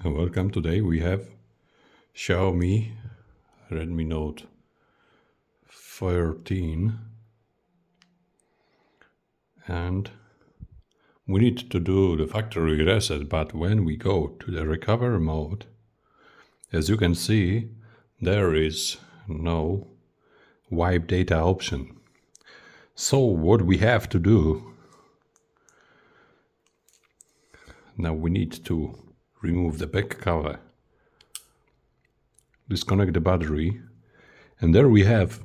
Welcome. Today we have Xiaomi Redmi Note 13 and we need to do the factory reset, but when we go to the recover mode, as you can see, there is no wipe data option. So what we have to do now, we need to remove the back cover, disconnect the battery, and there we have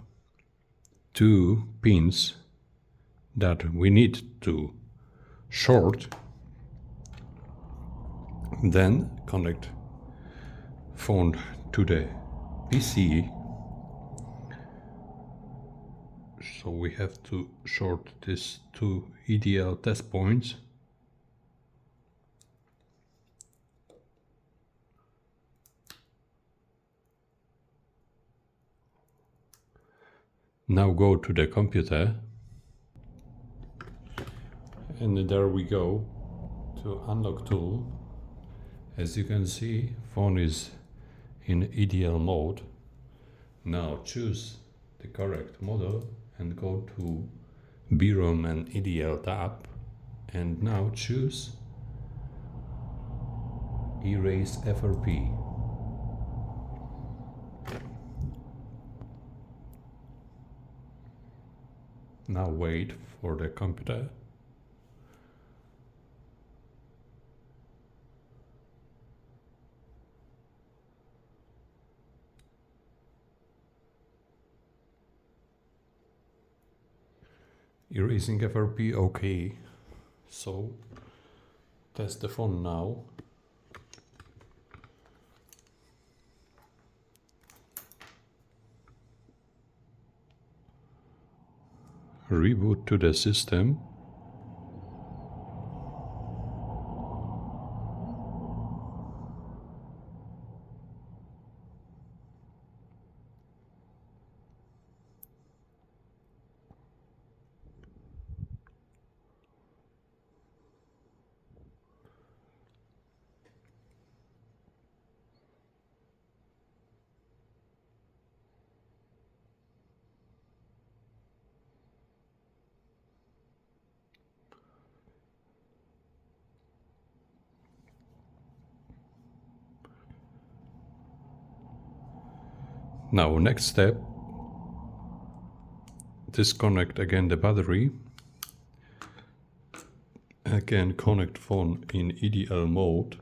two pins that we need to short, then connect phone to the PC. So we have to short these two EDL test points. Now go to the computer, and there we go to unlock tool. As you can see, phone is in EDL mode. Now choose the correct model and go to BROM and EDL tab, and now choose erase FRP. Now wait for the computer. Erasing FRP, okay. So test the phone now. Reboot to the system. Now next step, disconnect again the battery, again connect phone in EDL mode,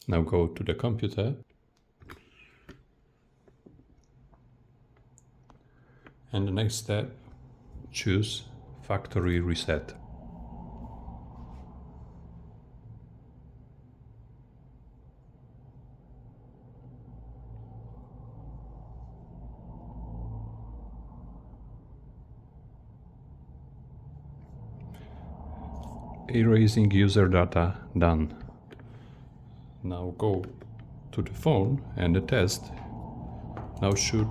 now go to the computer and the next step, choose factory reset. Erasing user data done. Now go to the phone and the test now should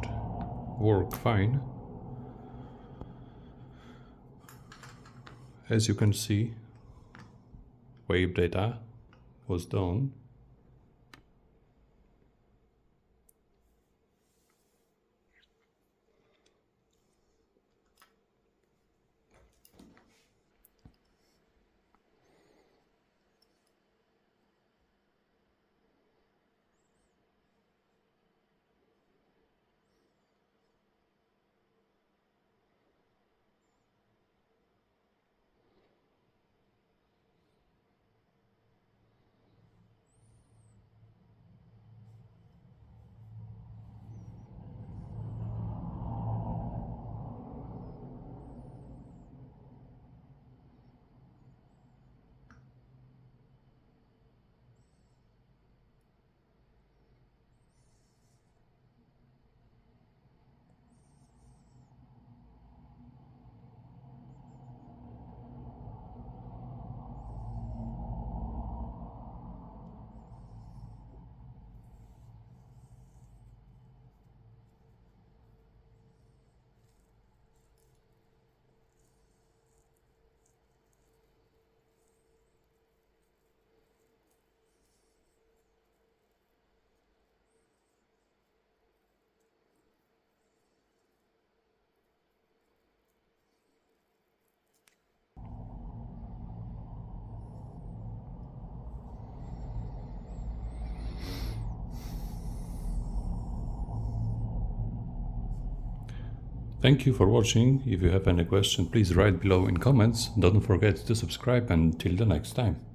work fine. As you can see, wave data was done. Thank you for watching. If you have any question, please write below in comments. Don't forget to subscribe, and till the next time.